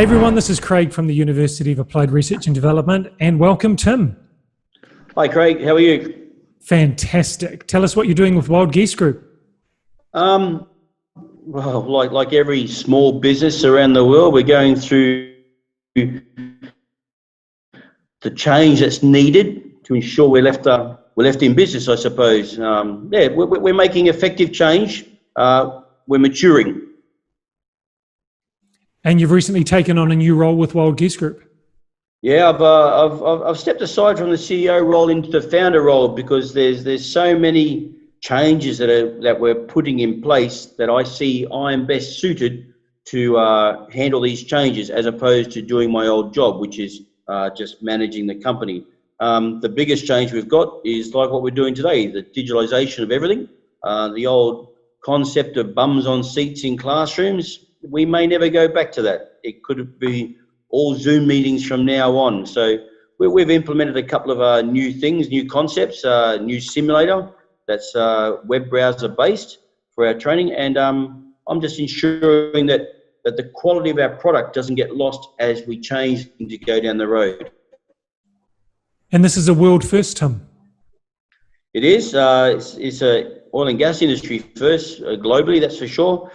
Hey everyone, this is Craig from the University of Applied Research and Development, and welcome Tim. Hi Craig, how are you? Fantastic. Tell us what you're doing with Wild Geese Group. Well, like every small business around the world, we're going through the change that's needed to ensure we're left in business, I suppose. We're making effective change. We're maturing. And you've recently taken on a new role with Wild Geese Group. Yeah, I've stepped aside from the CEO role into the founder role because there's so many changes that we're putting in place that I see I'm best suited to handle these changes as opposed to doing my old job, which is just managing the company. The biggest change we've got is like what we're doing today, the digitalization of everything. The old concept of bums on seats in classrooms, we may never go back to that. It could be all Zoom meetings from now on. So we've implemented a couple of new things, new concepts, new simulator that's web browser based for our training. And I'm just ensuring that the quality of our product doesn't get lost as we change to go down the road. And this is a world first, Tim. It is. It's a oil and gas industry first globally, that's for sure,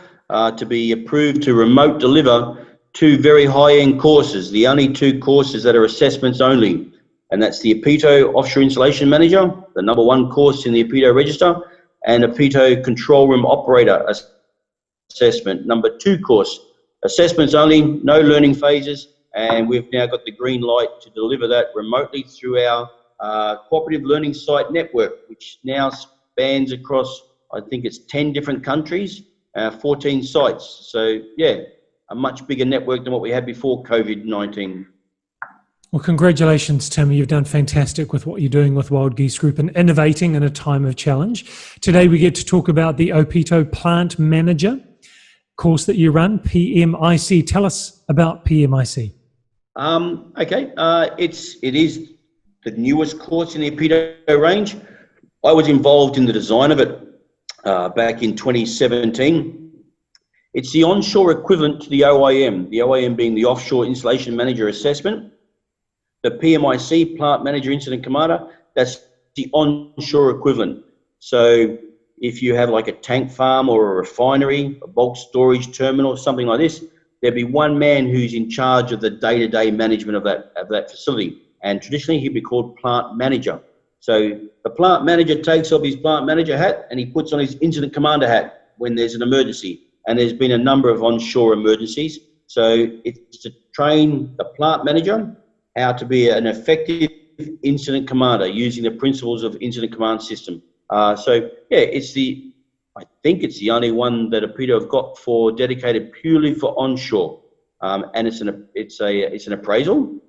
to be approved to remote deliver two very high-end courses, the only two courses that are assessments only, and that's the OPITO Offshore Installation Manager, the #1 course in the OPITO register, and OPITO Control Room Operator Assessment, #2 course. Assessments only, no learning phases, and we've now got the green light to deliver that remotely through our cooperative learning site network, which now spans across, I think it's 10 different countries, 14 sites. So yeah, a much bigger network than what we had before COVID-19. Well, congratulations, Tim. You've done fantastic with what you're doing with Wild Geese Group and innovating in a time of challenge. Today, we get to talk about the OPITO Plant Manager course that you run, PMIC. Tell us about PMIC. Okay, it is the newest course in the OPITO range. I was involved in the design of it back in 2017. It's the onshore equivalent to the OIM being the Offshore Installation Manager Assessment. The PMIC, Plant Manager Incident Commander, that's the onshore equivalent. So if you have like a tank farm or a refinery, a bulk storage terminal, something like this, there'd be one man who's in charge of the day-to-day management of that facility. And traditionally he'd be called Plant Manager. So the Plant Manager takes off his Plant Manager hat and he puts on his Incident Commander hat when there's an emergency. And there's been a number of onshore emergencies. So it's to train the plant manager how to be an effective incident commander using the principles of incident command system. So yeah, I think it's the only one that OPITO have got for dedicated purely for onshore. And it's an appraisal,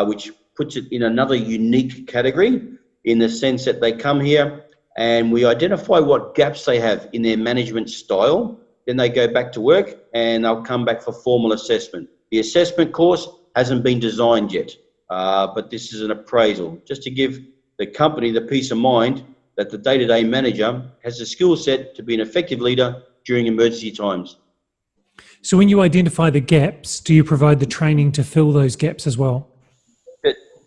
which puts it in another unique category in the sense that they come here and we identify what gaps they have in their management style. Then they go back to work and they'll come back for formal assessment. The assessment course hasn't been designed yet, but this is an appraisal, just to give the company the peace of mind that the day-to-day manager has the skill set to be an effective leader during emergency times. So when you identify the gaps, do you provide the training to fill those gaps as well?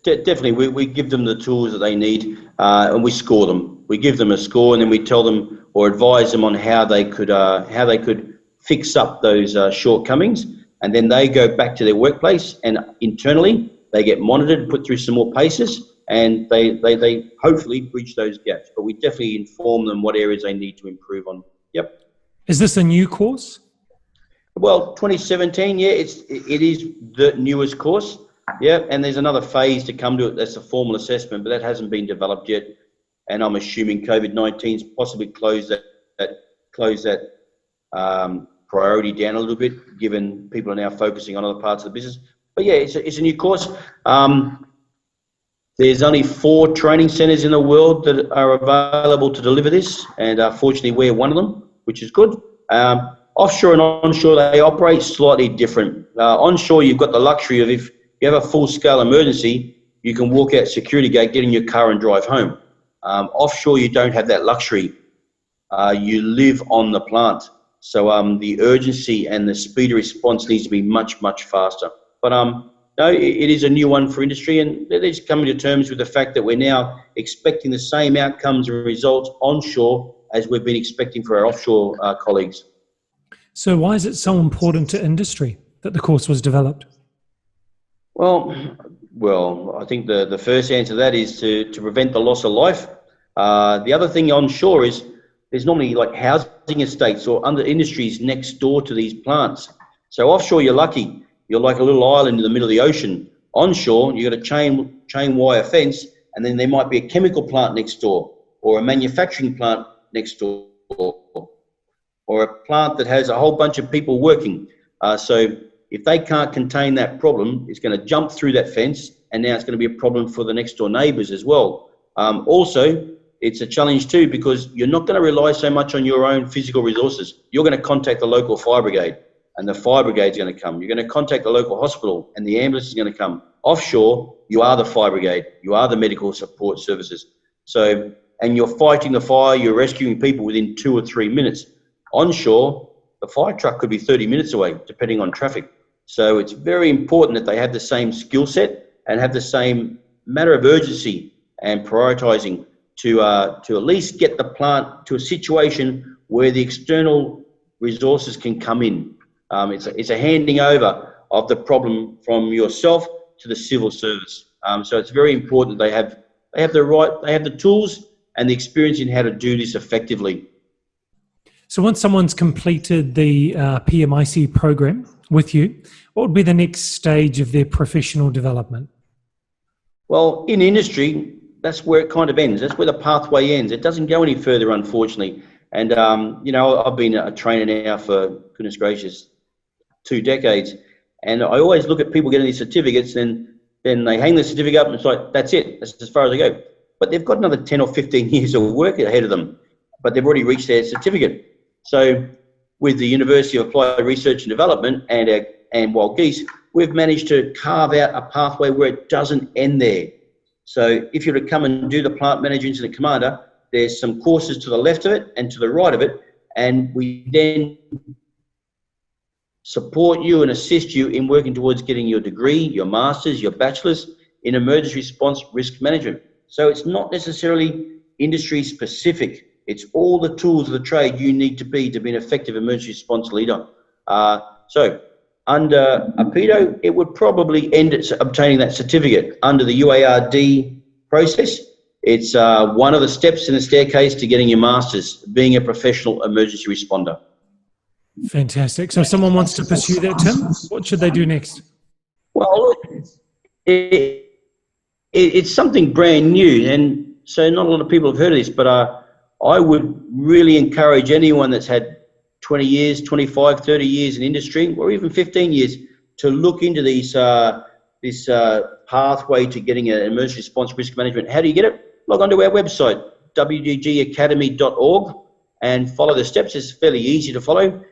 Definitely, we give them the tools that they need and we score them. We give them a score and then we tell them or advise them on how they could fix up those shortcomings, and then they go back to their workplace and internally they get monitored, put through some more paces, and they hopefully bridge those gaps. But we definitely inform them what areas they need to improve on. Yep. Is this a new course? Well, 2017, yeah, it is the newest course. Yeah, and there's another phase to come to it. That's a formal assessment, but that hasn't been developed yet. And I'm assuming COVID-19's possibly closed that priority down a little bit, given people are now focusing on other parts of the business. But yeah, it's a new course. There's only 4 training centres in the world that are available to deliver this, and fortunately we're one of them, which is good. Offshore and onshore, they operate slightly different. Onshore, you've got the luxury of if you have a full-scale emergency, you can walk out security gate, get in your car and drive home. Offshore, you don't have that luxury. You live on the plant. So the urgency and the speed of response needs to be much, much faster. But no, it is a new one for industry, and they're just coming to terms with the fact that we're now expecting the same outcomes and results onshore as we've been expecting for our offshore colleagues. So why is it so important to industry that the course was developed? Well, I think the first answer to that is to prevent the loss of life. The other thing onshore is there's normally like housing estates or other industries next door to these plants. So offshore, you're lucky. You're like a little island in the middle of the ocean. Onshore, you've got a chain wire fence, and then there might be a chemical plant next door, or a manufacturing plant next door, or a plant that has a whole bunch of people working. So if they can't contain that problem, it's going to jump through that fence, and now it's going to be a problem for the next door neighbours as well. Also, it's a challenge too, because you're not going to rely so much on your own physical resources. You're going to contact the local fire brigade, and the fire brigade's going to come. You're going to contact the local hospital, and the ambulance is going to come. Offshore, you are the fire brigade. You are the medical support services. So, and you're fighting the fire, you're rescuing people within 2 or 3 minutes. Onshore, the fire truck could be 30 minutes away, depending on traffic. So it's very important that they have the same skill set and have the same matter of urgency and prioritising to at least get the plant to a situation where the external resources can come in. It's a handing over of the problem from yourself to the civil service. So it's very important they have the tools and the experience in how to do this effectively. So once someone's completed the PMIC program with you, what would be the next stage of their professional development? Well, in industry, that's where it kind of ends. That's where the pathway ends. It doesn't go any further, unfortunately. And, you know, I've been a trainer now for, goodness gracious, 2 decades. And I always look at people getting these certificates, and then they hang the certificate up and it's like, that's it. That's as far as they go. But they've got another 10 or 15 years of work ahead of them, but they've already reached their certificate. So with the University of Applied Research and Development and Wild Geese, we've managed to carve out a pathway where it doesn't end there. So if you were to come and do the Plant Manager Incident Commander, there's some courses to the left of it and to the right of it, and we then support you and assist you in working towards getting your degree, your master's, your bachelor's in emergency response risk management. So it's not necessarily industry specific. It's all the tools of the trade you need to be an effective emergency response leader. So under OPITO, it would probably end at obtaining that certificate. Under the UARD process, it's one of the steps in the staircase to getting your master's, being a professional emergency responder. Fantastic. So if someone wants to pursue that, Tim, what should they do next? Well, it's something brand new, and so not a lot of people have heard of this, but I would really encourage anyone that's had 20 years, 25, 30 years in industry, or even 15 years, to look into this pathway to getting an emergency response risk management. How do you get it? Log onto our website, wggacademy.org, and follow the steps. It's fairly easy to follow.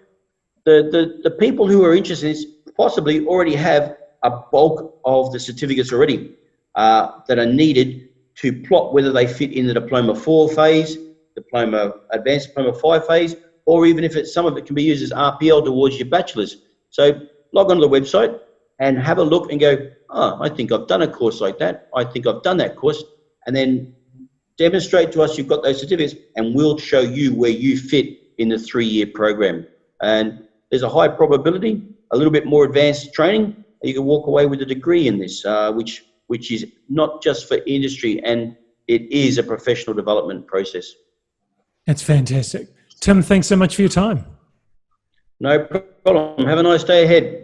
The people who are interested in this possibly already have a bulk of the certificates already that are needed to plot whether they fit in the Diploma 4 phase, Advanced Diploma 5 phase, or even if some of it can be used as RPL towards your bachelor's. So log onto the website and have a look and go, oh, I think I've done a course like that. I think I've done that course. And then demonstrate to us you've got those certificates, and we'll show you where you fit in the 3-year program. And there's a high probability, a little bit more advanced training, and you can walk away with a degree in this, which is not just for industry, and it is a professional development process. That's fantastic. Tim, thanks so much for your time. No problem. Have a nice day ahead.